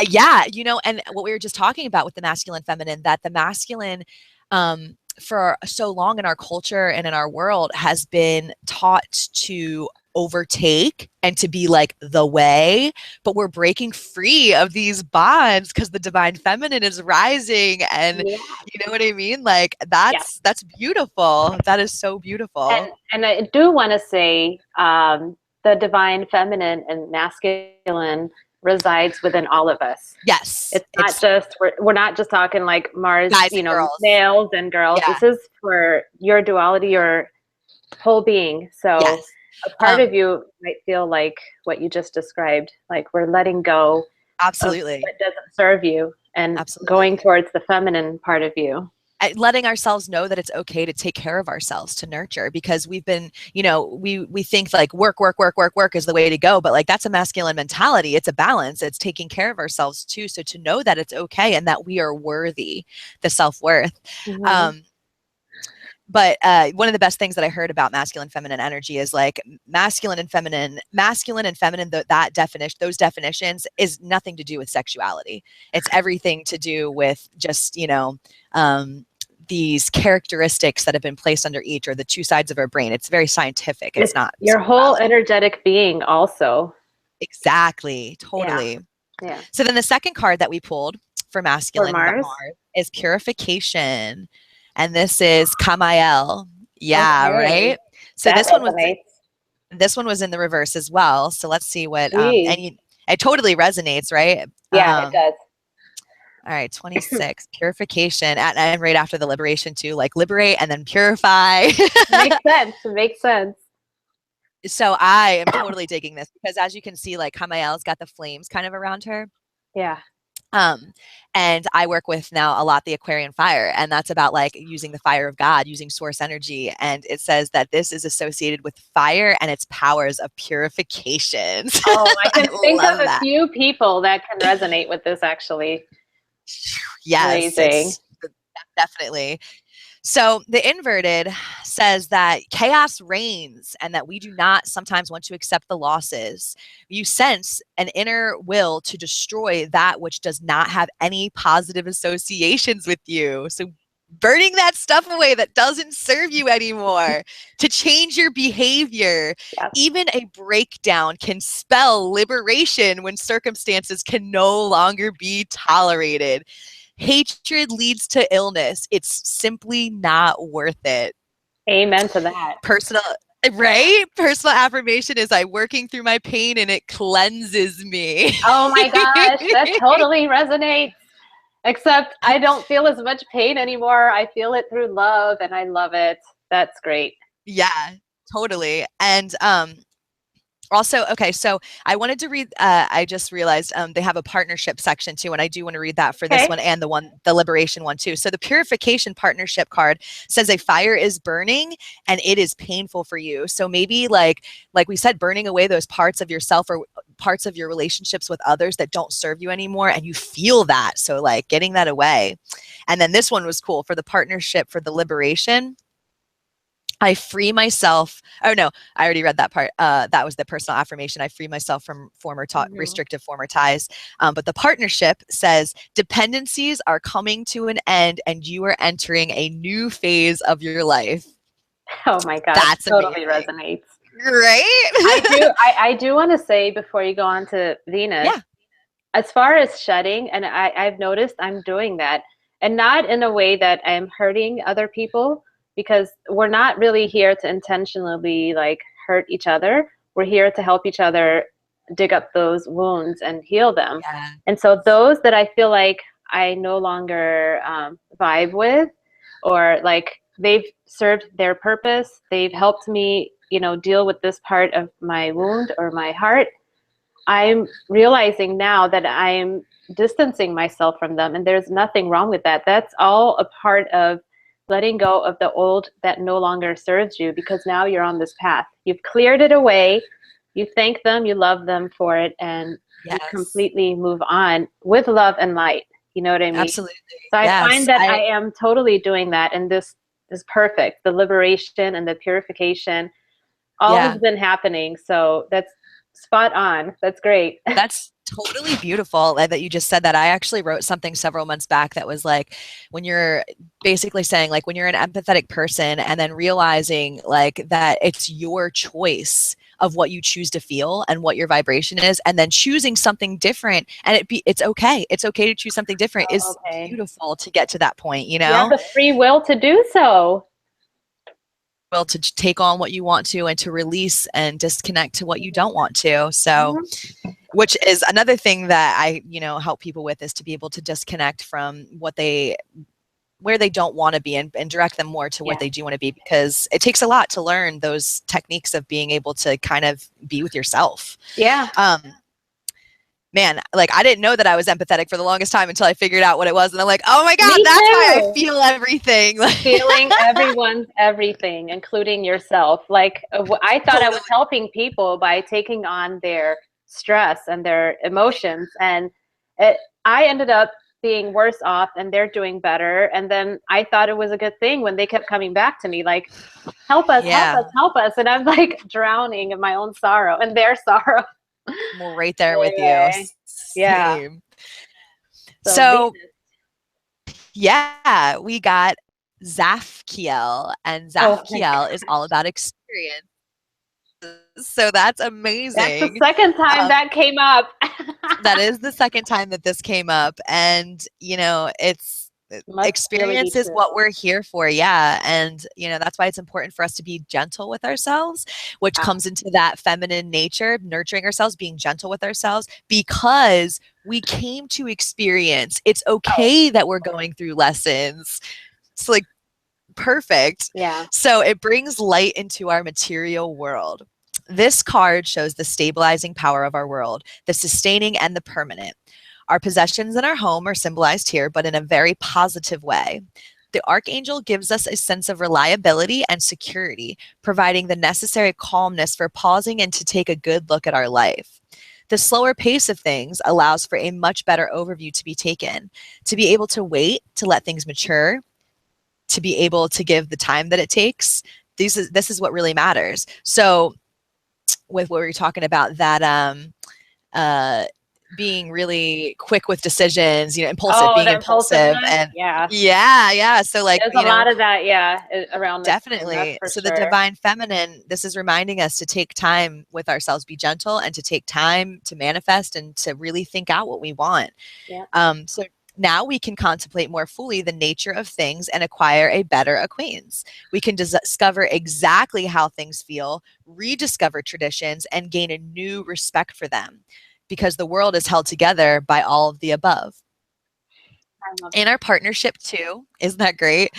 yeah, and what we were just talking about with the masculine feminine, that the masculine for so long in our culture and in our world has been taught to overtake and to be like the way, but we're breaking free of these bonds because the divine feminine is rising. And Yeah. you know what I mean? Like Yeah. that's beautiful. That is so beautiful. And I do want to say the divine feminine and masculine resides within all of us. Yes, It's not just we're not just talking like Mars, guys and girls. males and girls. Yeah. This is for your duality, your whole being. So Yes. a part of you might feel like what you just described, like we're letting go Absolutely. of what doesn't serve you and Absolutely. going towards the feminine part of you. Letting ourselves know that it's okay to take care of ourselves, to nurture, because we've been, we think like work is the way to go, but like that's a masculine mentality. It's a balance. It's taking care of ourselves too. So to know that it's okay and that we are worthy, the self-worth. Mm-hmm. But one of the best things that I heard about masculine feminine energy is like masculine and feminine, that definition, those definitions is nothing to do with sexuality. It's everything to do with just, these characteristics that have been placed under each, or the two sides of our brain. It's very scientific. It's not your whole spirituality. energetic being also. Exactly. Yeah. Totally. Yeah. So then the second card that we pulled for For masculine Mars. is purification. And this is Kamael. Yeah, Okay. right? So That this one was in the reverse as well. So let's see what Geez. it totally resonates, right? Yeah, it does. All right, 26, purification, and right after the liberation too, like liberate and then purify. Makes sense. It makes sense. So I am totally digging this because as you can see, like Kamael's got the flames kind of around her. Yeah. And I work with now a lot the Aquarian fire, and that's about like using the fire of God, using source energy. And it says that this is associated with fire and its powers of purification. Oh, I can think of love a that. few people that can resonate with this actually. Yes, Amazing. definitely. So the inverted says that chaos reigns and that we do not sometimes want to accept the losses. You sense an inner will to destroy that which does not have any positive associations with you. So burning that stuff away that doesn't serve you anymore, to change your behavior. Yeah. Even a breakdown can spell liberation when circumstances can no longer be tolerated. Hatred leads to illness. It's simply not worth it. Amen to that. Personal affirmation is I'm working through my pain and it cleanses me. Oh my gosh, that totally resonates. Except I don't feel as much pain anymore. I feel it through love and I love it. That's great. Yeah, totally. And also, okay, so I wanted to read, I just realized they have a partnership section too, and I do want to read that for this one and the liberation one too. So the purification partnership card says a fire is burning and it is painful for you. So maybe like we said, burning away those parts of yourself or parts of your relationships with others that don't serve you anymore, and you feel that. So like getting that away. And then this one was cool for the partnership for the liberation. I free myself. Oh no, I already read that part. That was the personal affirmation. I free myself from restrictive former ties. But the partnership says dependencies are coming to an end and you are entering a new phase of your life. Oh my gosh, That's totally amazing. resonates. Right? I do want to say before you go on to Venus, as far as shedding, and I've noticed I'm doing that, and not in a way that I'm hurting other people, because we're not really here to intentionally like hurt each other. We're here to help each other dig up those wounds and heal them. Yeah. And so those that I feel like I no longer vibe with, or like they've served their purpose, they've helped me, deal with this part of my wound or my heart. I'm realizing now that I'm distancing myself from them, and there's nothing wrong with that. That's all a part of letting go of the old that no longer serves you, because now you're on this path. You've cleared it away. You thank them, you love them for it, and you completely move on with love and light. You know what I mean? Absolutely. So I find that I am totally doing that, and this is perfect. The liberation and the purification all has been happening. So that's spot on. That's great. That's totally beautiful that you just said that. I actually wrote something several months back that was like, when you're basically saying like when you're an empathetic person and then realizing like that it's your choice of what you choose to feel and what your vibration is, and then choosing something different, and it's okay. It's okay to choose something different. It's beautiful to get to that point, You have the free will to do so. Will to take on what you want to and to release and disconnect to what you don't want to. So which is another thing that I help people with, is to be able to disconnect from where they don't want to be, and direct them more to where they do want to be, because it takes a lot to learn those techniques of being able to kind of be with yourself. Man, like I didn't know that I was empathetic for the longest time until I figured out what it was. And I'm like, oh my God, that's why I feel everything. Feeling everyone's everything, including yourself. Like I thought I was helping people by taking on their stress and their emotions. And I ended up being worse off and they're doing better. And then I thought it was a good thing when they kept coming back to me like, help us, help us, help us. And I'm like drowning in my own sorrow and their sorrow. We're right there with you. Yeah. So yeah, we got Zafkiel, and Oh my Zafkiel is all gosh. about experience. So that's That's the amazing. second time Um, that came up. that is the second time that this came up, and it's Must really be experience is true. what we're here for. Yeah, and that's why it's important for us to be gentle with ourselves, which Ah, comes into that feminine nature, nurturing ourselves, being gentle with ourselves, because we came to experience. It's oh, okay that we're going through lessons. It's like perfect. yeah. So it brings light into our material world. This card shows the stabilizing power of our world, the sustaining and the permanent. Our possessions in our home are symbolized here, but in a very positive way. The archangel gives us a sense of reliability and security, providing the necessary calmness for pausing and to take a good look at our life. The slower pace of things allows for a much better overview to be taken, to be able to wait, to let things mature, to be able to give the time that it takes. This is what really matters. So with what we were talking about, that uh being really quick with decisions, impulsive, Oh, being the impulsive, impulsiveness. and Yeah. yeah. So like, There's a lot of that, yeah, around this time. That's definitely. for So the sure. divine feminine, this is reminding us to take time with ourselves, be gentle, and to take time to manifest and to really think out what we want. Yeah. So now we can contemplate more fully the nature of things and acquire a better acquaintance. We can discover exactly how things feel, rediscover traditions, and gain a new respect for them, because the world is held together by all of the above. I love In our partnership, too, isn't that great?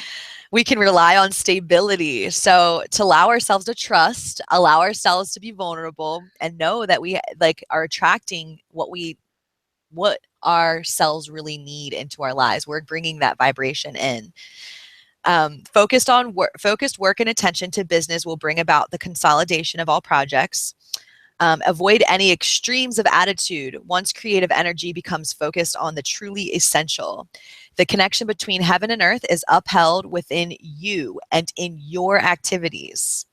We can rely on stability. So to allow ourselves to trust, allow ourselves to be vulnerable, and know that we like are attracting what our cells really need into our lives. We're bringing that vibration in. Focused work and attention to business will bring about the consolidation of all projects. Avoid any extremes of attitude. Once creative energy becomes focused on the truly essential, the connection between heaven and earth is upheld within you and in your activities.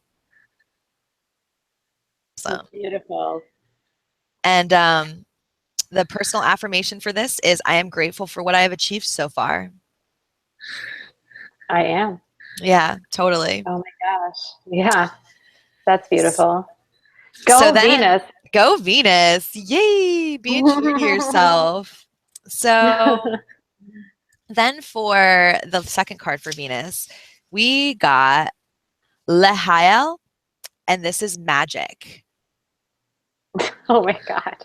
it. So, That's beautiful. and the personal affirmation for this is, I am grateful for what I have achieved so far. I am. Yeah, totally. Oh my gosh. Yeah, that's beautiful. So Go then, Venus. go Venus. Yay, being true to yourself. So then for the second card for Venus, we got Lehael, and this is magic. Oh my God.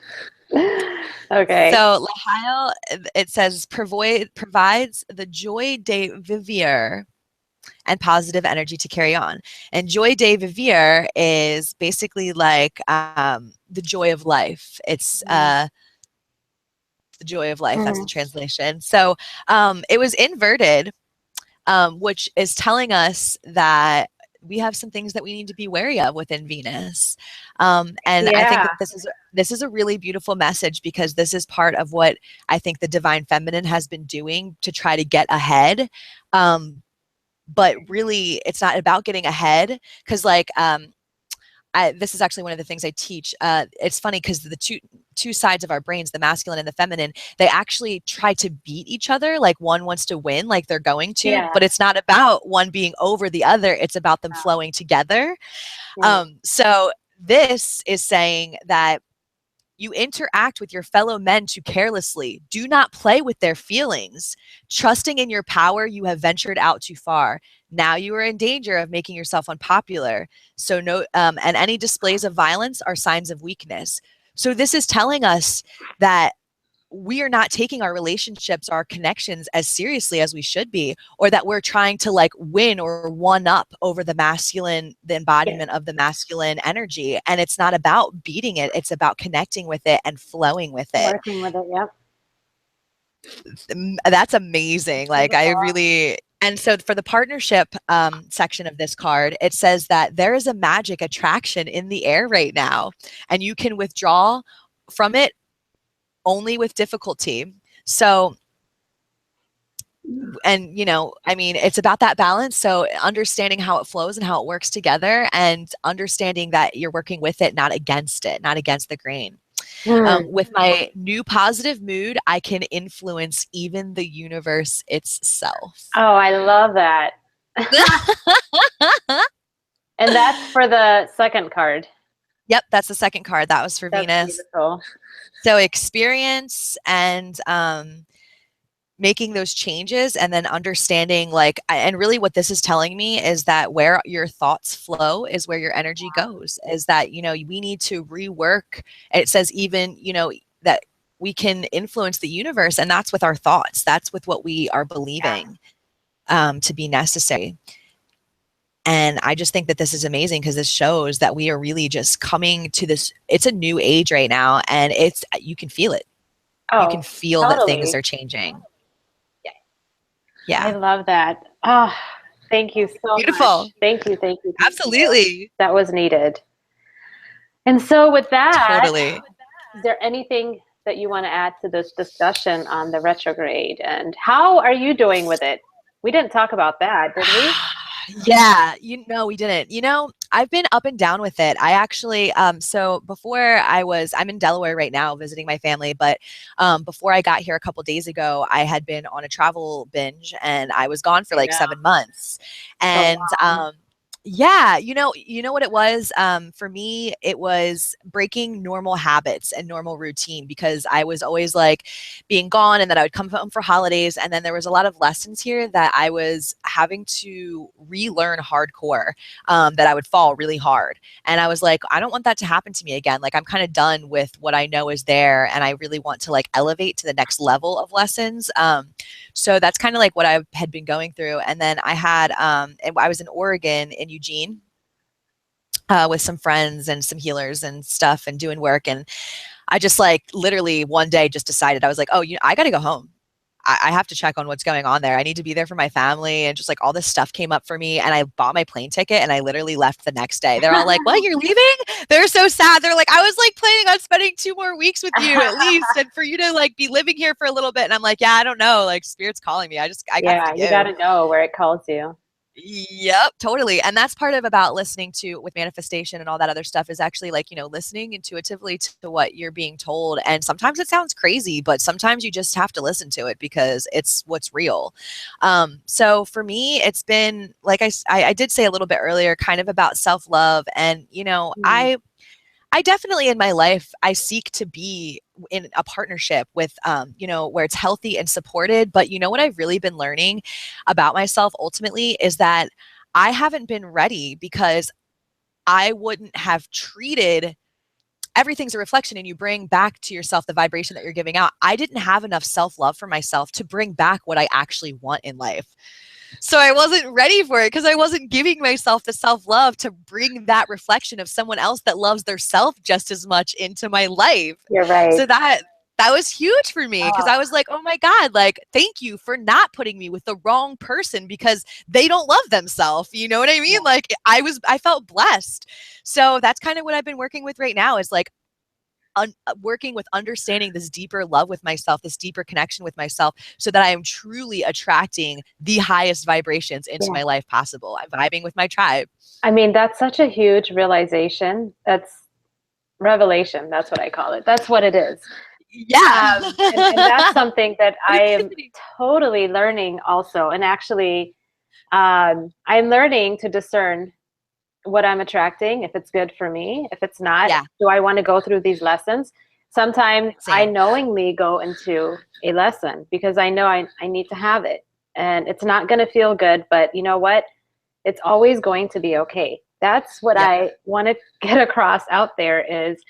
Okay. So Lehael, it says, provides the joy de vivre and positive energy to carry on. And joy de vivre is basically like the joy of life. It's the joy of life. That's the Mhm. translation. So it was inverted, which is telling us that we have some things that we need to be wary of within Venus. And I think Yeah. that this is a really beautiful message, because this is part of what I think the divine feminine has been doing to try to get ahead. But really, it's not about getting ahead, because this is actually one of the things I teach. It's funny because the two sides of our brains, the masculine and the feminine, they actually try to beat each other. Like one wants to win, like they're going to, Yeah. but it's not about one being over the other. It's about them flowing together. Right. So this is saying that you interact with your fellow men too carelessly. Do not play with their feelings. Trusting in your power, you have ventured out too far. Now you are in danger of making yourself unpopular. So and any displays of violence are signs of weakness. So this is telling us that we are not taking our relationships, our connections as seriously as we should be, or that we're trying to like win or one up over the Yeah. embodiment of the masculine energy. And it's not about beating it. It's about connecting with it and flowing with it. Working with it. Yep. That's amazing. Like I Beautiful. really, and so for the partnership section of this card, it says that there is a magic attraction in the air right now, and you can withdraw from it only with difficulty. So, and I mean, it's about that balance. So understanding how it flows and how it works together, and understanding that you're working with it, not against it, not against the grain. Hmm. With my new positive mood, I can influence even the universe itself. Oh, I love that. And that's for the second card. Yep, that's the second card. That was for That's Venus. beautiful. So experience and making those changes, and then understanding, like, and really what this is telling me is that where your thoughts flow is where your energy goes, is that, you know, we need to rework. It says even, you know, that we can influence the universe, and that's with our thoughts. That's with what we are believing to be necessary. And I just think that this is amazing because this shows that we are really just coming to this. It's a new age right now, and it's, you can feel it. You can feel that things are changing. I Yeah. love that. Oh, thank you so Beautiful. much. Thank you. Thank you. Thank Absolutely. you. That was needed. And so with that, Totally. is there anything that you want to add to this discussion on the retrograde, and how are you doing with it? We didn't talk about that, did we? Yeah, you know, we didn't. You know, I've been up and down with it. I actually, so before I'm in Delaware right now visiting my family, but before I got here a couple days ago, I had been on a travel binge and I was gone for like 7 months. And yeah, you know what it was? For me, it was breaking normal habits and normal routine, because I was always like being gone, and then I would come home for holidays. And then there was a lot of lessons here that I was having to relearn hardcore, that I would fall really hard. And I was like, I don't want that to happen to me again. Like, I'm kind of done with what I know is there, and I really want to like elevate to the next level of lessons. So that's kind of like what I had been going through. And then I had, and I was in Oregon, in Eugene, with some friends and some healers and stuff, and doing work. And I just like literally one day just decided, I was like, oh, you know, I got to go home. I have to check on what's going on there. I need to be there for my family. And just like all this stuff came up for me, and I bought my plane ticket and I literally left the next day. They're all like, what, you're leaving? They're so sad. They're like, I was like planning on spending 2 more weeks with you at least, and for you to like be living here for a little bit. And I'm like, yeah, I don't know. Like, Spirit's calling me. I got to go. You got to know where it calls you. Yep, totally. And that's part of about listening to with manifestation and all that other stuff, is actually like, you know, listening intuitively to what you're being told. And sometimes it sounds crazy, but sometimes you just have to listen to it because it's what's real. So for me, it's been like I did say a little bit earlier, kind of about self-love. And, you know, I definitely in my life, I seek to be in a partnership with, you know, where it's healthy and supported. But you know what I've really been learning about myself ultimately is that I haven't been ready, because I wouldn't have treated, everything's a reflection, and you bring back to yourself the vibration that you're giving out. I didn't have enough self-love for myself to bring back what I actually want in life. So I wasn't ready for it, because I wasn't giving myself the self-love to bring that reflection of someone else that loves their self just as much into my life. You're right. So that was huge for me, because I was like, oh my God, like, thank you for not putting me with the wrong person because they don't love themselves. You know what I mean? Like, I felt blessed. So that's kind of what I've been working with right now, is like working with understanding this deeper love with myself, this deeper connection with myself, so that I am truly attracting the highest vibrations into my life possible. I'm vibing with my tribe. I mean, that's such a huge realization. That's revelation. That's what I call it. That's what it is. Yeah. And that's something that I am totally learning also. And actually, I'm learning to discern what I'm attracting, if it's good for me, if it's not. Do I want to go through these lessons? Sometimes I knowingly go into a lesson because I know I need to have it. And it's not going to feel good, but you know what? It's always going to be okay. That's what I want to get across out there, is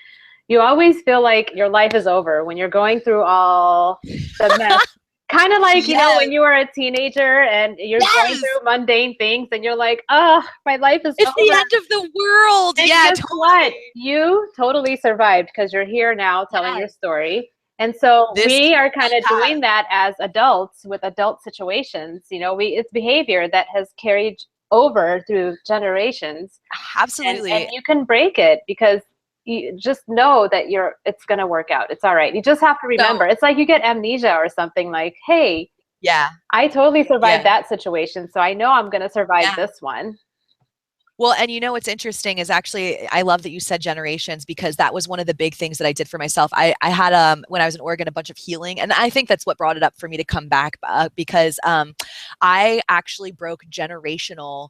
you always feel like your life is over when you're going through all the mess. Kind of like, you know, when you were a teenager and you're going through mundane things and you're like, oh, my life is over. It's the end of the world. And guess what? You totally survived because you're here now telling your story. And so we are kind of doing that as adults with adult situations. You know, it's behavior that has carried over through generations. Absolutely. And you can break it because you just know that it's going to work out. It's all right. You just have to remember. It's like you get amnesia or something, like, hey, I totally survived that situation, so I know I'm going to survive this one. Well, and you know what's interesting is actually, I love that you said generations, because that was one of the big things that I did for myself. I had when I was in Oregon, a bunch of healing, and I think that's what brought it up for me to come back, because I actually broke generational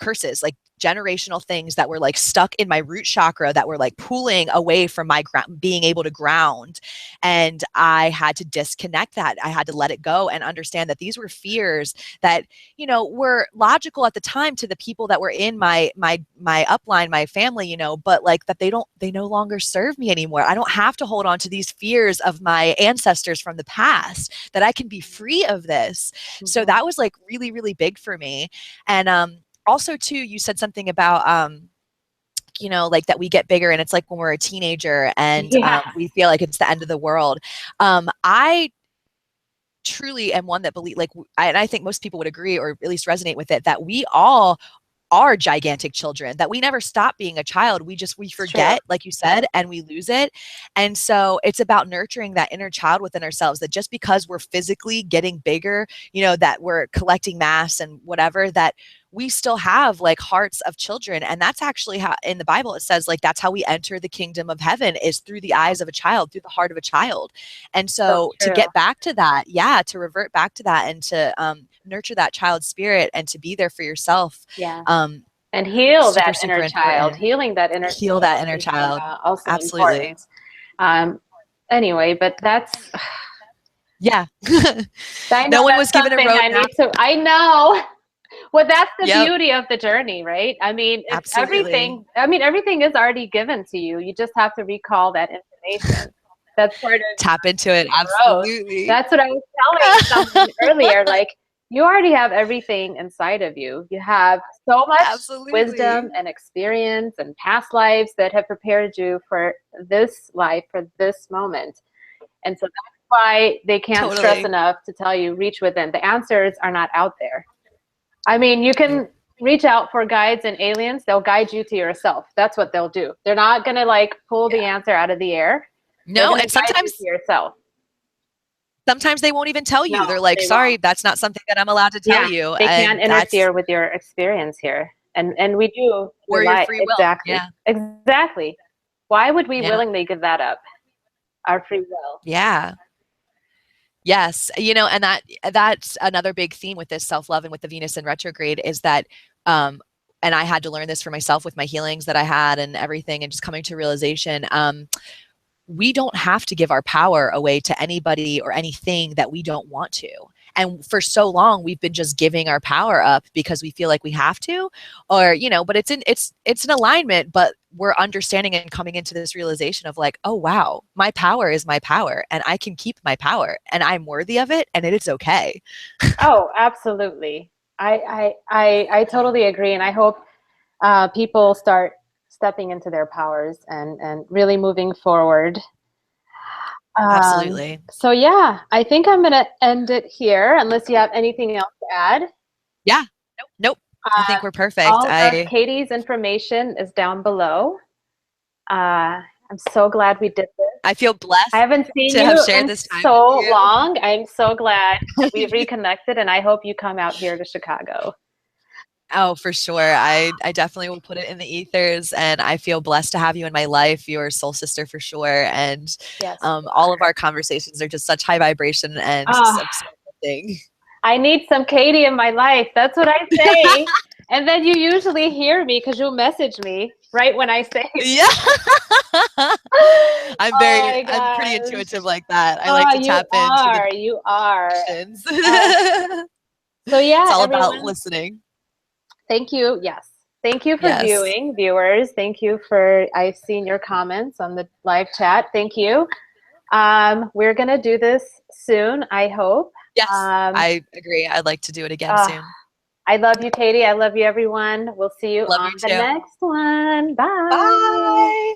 curses, like generational things that were like stuck in my root chakra, that were like pulling away from my being able to ground. And I had to disconnect that. I had to let it go and understand that these were fears that, you know, were logical at the time to the people that were in my upline, my family, you know, but like that they no longer serve me anymore. I don't have to hold on to these fears of my ancestors from the past, that I can be free of this. So that was like really, really big for me. And also too, you said something about you know, like that we get bigger, and it's like when we're a teenager and we feel like it's the end of the world. I truly am one that believe, like, and I think most people would agree, or at least resonate with it, that we all are gigantic children, that we never stop being a child. We forget, like you said, and we lose it. And so it's about nurturing that inner child within ourselves, that just because we're physically getting bigger, you know, that we're collecting mass and whatever, that we still have like hearts of children. And that's actually how in the Bible it says, like, that's how we enter the kingdom of heaven, is through the eyes of a child, through the heart of a child. And so to get back to that, to revert back to that, and to nurture that child spirit, and to be there for yourself. And heal super, that inner child. Healing that inner heal that inner child. Also absolutely important. Anyway, but that's no one was given a roadmap. I know. Well, that's the beauty of the journey, right? I mean, it's everything. I mean, everything is already given to you. You just have to recall that information. That's part of tap into it. Absolutely. That's what I was telling someone earlier. Like, you already have everything inside of you. You have so much wisdom and experience and past lives that have prepared you for this life, for this moment. And so that's why they can't stress enough to tell you, reach within. The answers are not out there. I mean, you can reach out for guides and aliens. They'll guide you to yourself. That's what they'll do. They're not going to like pull the answer out of the air. No, and sometimes to yourself. Sometimes they won't even tell you. No, they're like, sorry, that's not something that I'm allowed to tell you. They can't interfere with your experience here. And we do. Or your free will. Exactly. Exactly. Why would we willingly give that up? Our free will. Yes. You know, and that's another big theme with this self-love and with the Venus in retrograde, is that, and I had to learn this for myself with my healings that I had and everything, and just coming to realization, we don't have to give our power away to anybody or anything that we don't want to. And for so long, we've been just giving our power up because we feel like we have to, or, you know, but it's an alignment, but we're understanding and coming into this realization of like, oh, wow, my power is my power, and I can keep my power, and I'm worthy of it, and it is okay. Oh, absolutely. I totally agree. And I hope people start stepping into their powers and really moving forward. Absolutely. So yeah, I think I'm going to end it here, unless you have anything else to add. Yeah. Nope. I think we're perfect. All of Katie's information is down below. I'm so glad we did this. I feel blessed. I haven't seen you in so long. I'm so glad we reconnected, and I hope you come out here to Chicago. Oh, for sure. I definitely will put it in the ethers, and I feel blessed to have you in my life. You're a soul sister for sure. And all of our conversations are just such high vibration and something. I need some Katie in my life. That's what I say. And then you usually hear me because you'll message me right when I say it. Yeah. I'm pretty intuitive like that. I like to tap into you are. So yeah, it's all about listening. Thank you. Yes. Thank you for viewing, viewers. Thank you for, I've seen your comments on the live chat. Thank you. We're going to do this soon, I hope. Yes, I agree. I'd like to do it again soon. I love you, Katie. I love you, everyone. We'll see you on the next one. Bye. Bye.